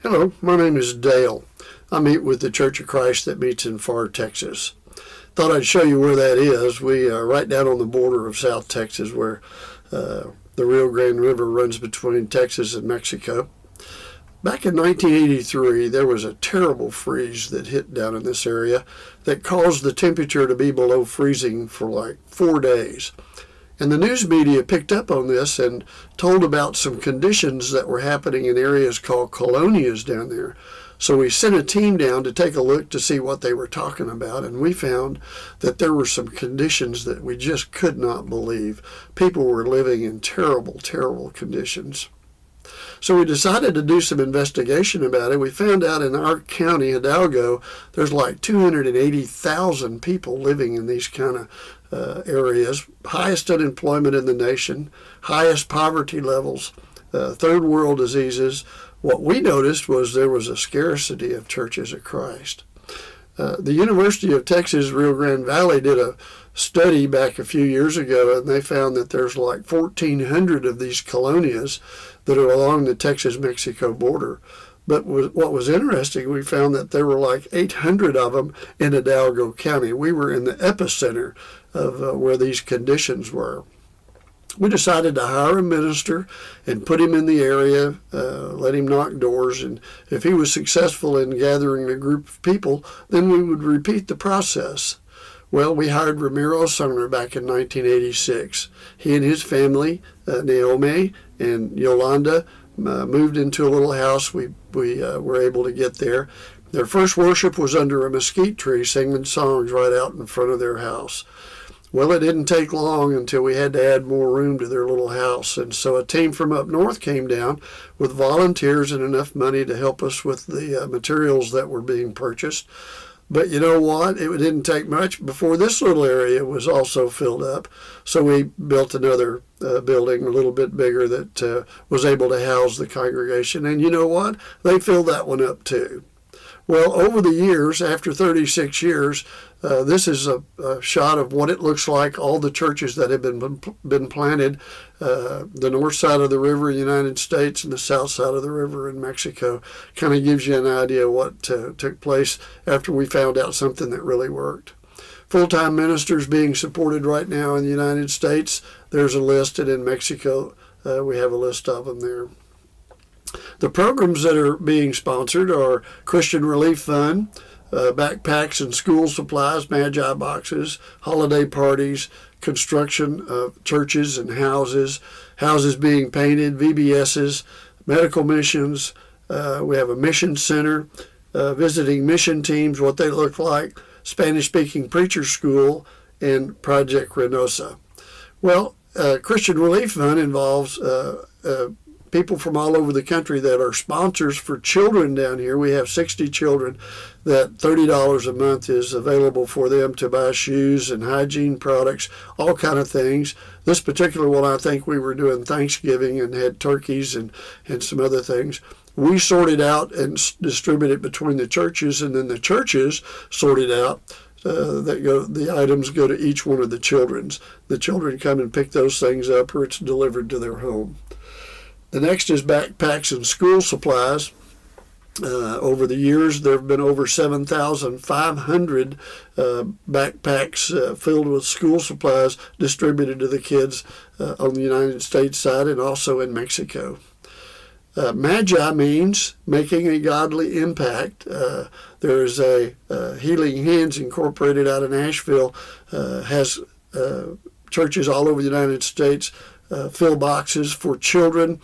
Hello, my name is Dale. I meet with the Church of Christ that meets in Pharr, Texas. Thought I'd show you where that is. We are right down on the border of South Texas where the Rio Grande River runs between Texas and Mexico. Back in 1983, there was a terrible freeze that hit down in this area that caused the temperature to be below freezing for like 4 days. And the news media picked up on this and told about some conditions that were happening in areas called colonias down there. So we sent a team down to take a look to see what they were talking about, and we found that there were some conditions that we just could not believe. People were living in terrible, terrible conditions. So we decided to do some investigation about it. We found out in our county, Hidalgo, there's like 280,000 people living in these kind of areas, highest unemployment in the nation, highest poverty levels, third world diseases. What we noticed was there was a scarcity of churches of Christ. The University of Texas Rio Grande Valley did a study back a few years ago, and they found that there's like 1,400 of these colonias that are along the Texas-Mexico border. But what was interesting, we found that there were like 800 of them in Hidalgo County. We were in the epicenter of where these conditions were. We decided to hire a minister and put him in the area, let him knock doors, and if he was successful in gathering a group of people, then we would repeat the process. Well, we hired Ramiro Sumner back in 1986. He and his family, Naomi and Yolanda, moved into a little house. We were able to get there. Their first worship was under a mesquite tree, singing songs right out in front of their house. Well, it didn't take long until we had to add more room to their little house. And so a team from up north came down with volunteers and enough money to help us with the materials that were being purchased. But you know what? It didn't take much before this little area was also filled up. So we built another building a little bit bigger that was able to house the congregation. And you know what? They filled that one up too. Well, over the years, after 36 years, this is a shot of what it looks like, all the churches that have been planted, the north side of the river in the United States and the south side of the river in Mexico. Kind of gives you an idea of what took place after we found out something that really worked. Full-time ministers being supported right now in the United States. There's a list, and in Mexico, we have a list of them there. The programs that are being sponsored are Christian Relief Fund, backpacks and school supplies, Magi boxes, holiday parties, construction of churches and houses being painted, VBSs, medical missions. We have a mission center, visiting mission teams, what they look like, Spanish-speaking preacher school, and Project Reynosa. Well, Christian Relief Fund involves people from all over the country that are sponsors for children down here. We have 60 children that $30 a month is available for them to buy shoes and hygiene products, all kind of things. This particular one, I think we were doing Thanksgiving and had turkeys and some other things. We sorted out and distributed between the churches, and then the churches sorted out the items go to each one of the children's. The children come and pick those things up, or it's delivered to their home. The next is backpacks and school supplies. Over the years, there have been over 7,500 backpacks filled with school supplies distributed to the kids on the United States side and also in Mexico. Magi means making a godly impact. There's a Healing Hands Incorporated out of Nashville, has churches all over the United States fill boxes for children,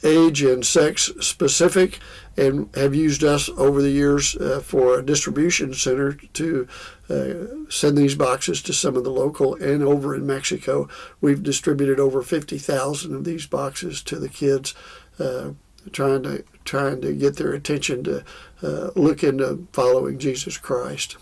age and sex specific, and have used us over the years for a distribution center to send these boxes to some of the local. And over in Mexico, we've distributed over 50,000 of these boxes to the kids, trying to get their attention to look into following Jesus Christ.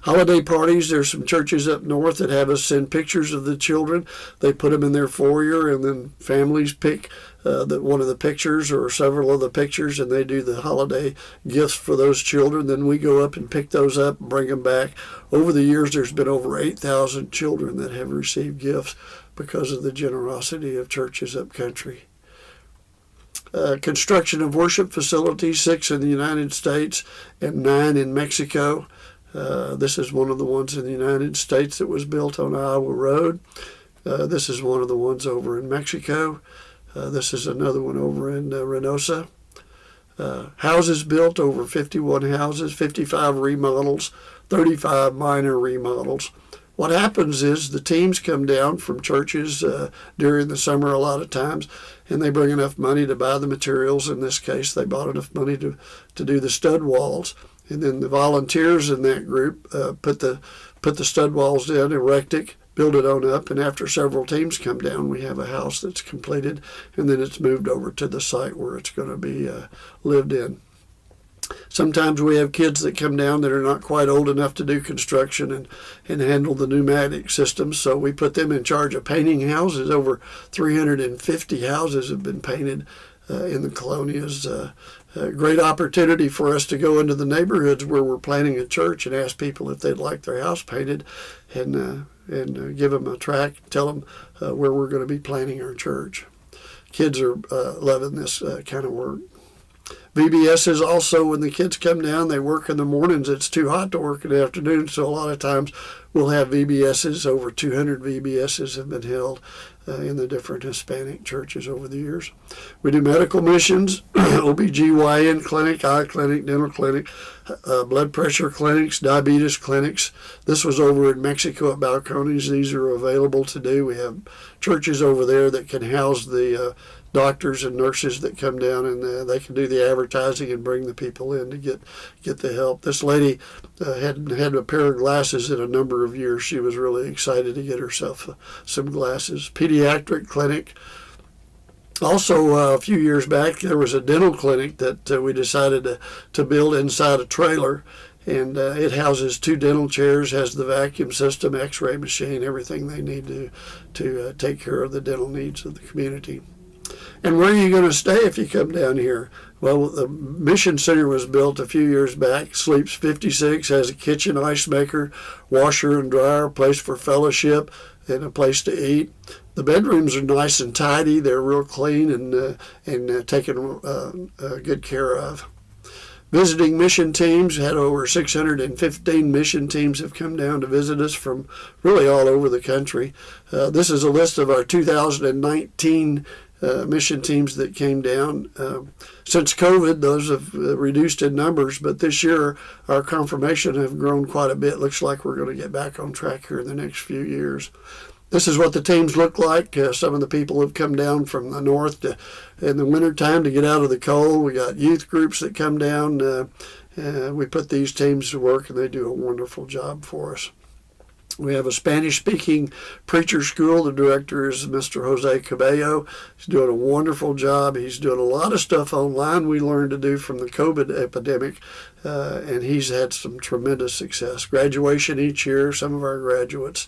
Holiday parties, there's some churches up north that have us send pictures of the children. They put them in their foyer, and then families pick one of the pictures or several of the pictures, and they do the holiday gifts for those children. Then we go up and pick those up and bring them back. Over the years, there's been over 8,000 children that have received gifts because of the generosity of churches up country. construction of worship facilities, 6 in the United States and 9 in Mexico. This is one of the ones in the United States that was built on Iowa Road. This is one of the ones over in Mexico. This is another one over in Reynosa. Houses built, over 51 houses, 55 remodels, 35 minor remodels. What happens is the teams come down from churches during the summer a lot of times, and they bring enough money to buy the materials. In this case, they bought enough money to do the stud walls. And then the volunteers in that group put the stud walls in, erect it, build it on up, and after several teams come down, we have a house that's completed, and then it's moved over to the site where it's going to be lived in. Sometimes we have kids that come down that are not quite old enough to do construction and handle the pneumatic systems, so we put them in charge of painting houses. Over 350 houses have been painted in the colonias. Great opportunity for us to go into the neighborhoods where we're planning a church and ask people if they'd like their house painted, and give them a tract, tell them where we're going to be planning our church. Kids are loving this kind of work. VBSs also, when the kids come down, they work in the mornings. It's too hot to work in the afternoon, so a lot of times we'll have VBSs. Over 200 VBSs have been held in the different Hispanic churches over the years. We do medical missions, OBGYN clinic, eye clinic, dental clinic, blood pressure clinics, diabetes clinics. This was over in Mexico at Balcones. These are available to do. We have churches over there that can house the doctors and nurses that come down, and they can do the advertising and bring the people in to get the help. This lady hadn't had a pair of glasses in a number of years. She was really excited to get herself some glasses. Pediatric clinic. Also, a few years back, there was a dental clinic that we decided to build inside a trailer, and it houses 2 dental chairs, has the vacuum system, x-ray machine, everything they need to take care of the dental needs of the community. And where are you going to stay if you come down here? Well, the Mission Center was built a few years back. Sleeps 56, has a kitchen, ice maker, washer and dryer, place for fellowship, and a place to eat. The bedrooms are nice and tidy. They're real clean and taken good care of. Visiting mission teams, had over 615 mission teams have come down to visit us from really all over the country. This is a list of our 2019 mission teams that came down. Since COVID, those have reduced in numbers, but this year our confirmation have grown quite a bit. Looks like we're going to get back on track here in the next few years. This is what the teams look like. Some of the people have come down from the north in the wintertime to get out of the cold. We got youth groups that come down. We put these teams to work, and they do a wonderful job for us. We have a Spanish-speaking preacher school. The director is Mr. Jose Cabello. He's doing a wonderful job. He's doing a lot of stuff online we learned to do from the COVID epidemic, and he's had some tremendous success. Graduation each year, some of our graduates.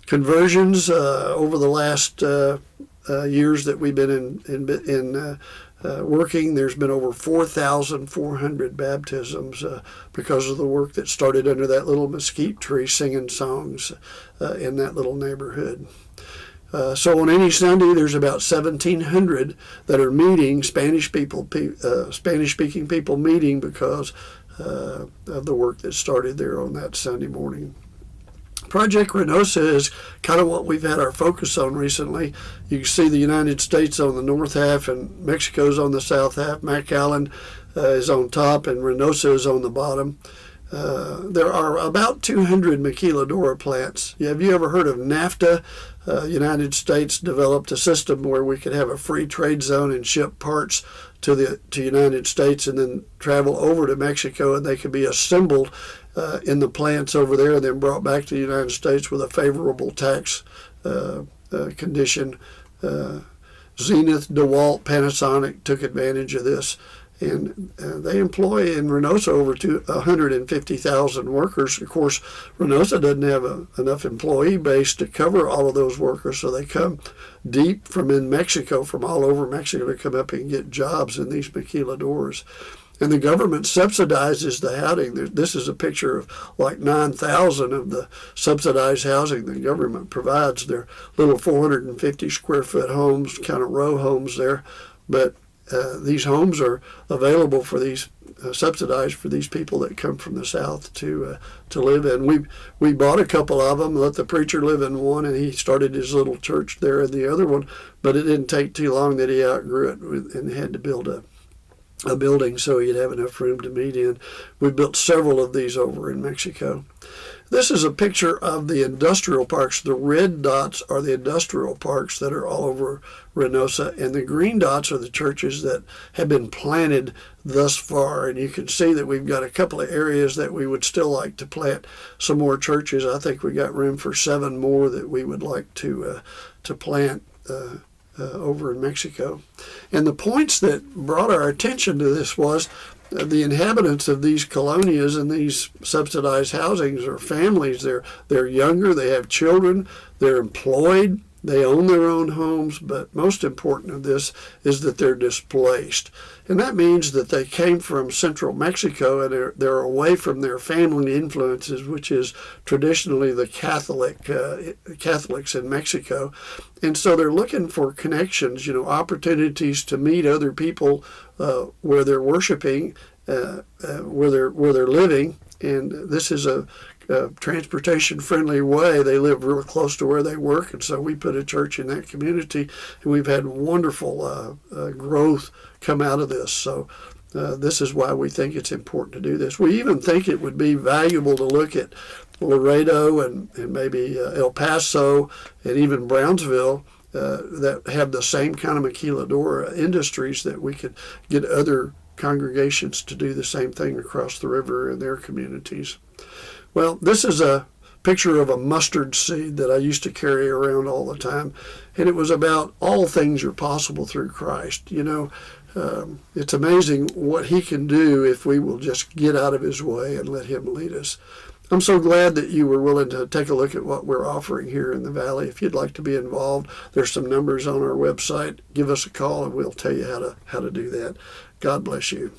Conversions over the last years that we've been in working, there's been over 4,400 baptisms because of the work that started under that little mesquite tree singing songs in that little neighborhood. So on any Sunday, there's about 1,700 that are meeting, Spanish-speaking people meeting because of the work that started there on that Sunday morning. Project Reynosa is kind of what we've had our focus on recently. You can see the United States on the north half and Mexico's on the south half. McAllen is on top and Reynosa is on the bottom. There are about 200 maquiladora plants. Have you ever heard of NAFTA? United States developed a system where we could have a free trade zone and ship parts to United States and then travel over to Mexico, and they could be assembled in the plants over there and then brought back to the United States with a favorable tax condition. Zenith, DeWalt, Panasonic took advantage of this, and they employ in Reynosa over 150,000 workers. Of course, Reynosa doesn't have enough employee base to cover all of those workers, so they come deep from in Mexico, from all over Mexico, to come up and get jobs in these maquiladoras. And the government subsidizes the housing. This is a picture of like 9,000 of the subsidized housing the government provides. They're little 450 square foot homes, kind of row homes there. But these homes are available for these subsidized for these people that come from the South to live in. We bought a couple of them, let the preacher live in one, and he started his little church there in the other one. But it didn't take too long that he outgrew it and had to build a building so he'd have enough room to meet in. We built several of these over in Mexico. This is a picture of the industrial parks. The red dots are the industrial parks that are all over Reynosa, and the green dots are the churches that have been planted thus far. And you can see that we've got a couple of areas that we would still like to plant some more churches. I think we got room for 7 more that we would like to plant over in Mexico. And the points that brought our attention to this was the inhabitants of these colonias and these subsidized housings are families. They're younger, they have children, they're employed, they own their own homes, but most important of this is that they're displaced. And that means that they came from central Mexico and they're away from their family influences, which is traditionally the Catholics in Mexico. And so they're looking for connections, opportunities to meet other people where they're worshiping, where they're living. And this is a transportation-friendly way. They live real close to where they work, and so we put a church in that community, and we've had wonderful growth come out of this. So this is why we think it's important to do this. We even think it would be valuable to look at Laredo and maybe El Paso and even Brownsville that have the same kind of maquiladora industries, that we could get other congregations to do the same thing across the river in their communities. Well, this is a picture of a mustard seed that I used to carry around all the time, and it was about all things are possible through Christ. It's amazing what he can do if we will just get out of his way and let him lead us. I'm so glad that you were willing to take a look at what we're offering here in the Valley. If you'd like to be involved, there's some numbers on our website. Give us a call and we'll tell you how to do that. God bless you.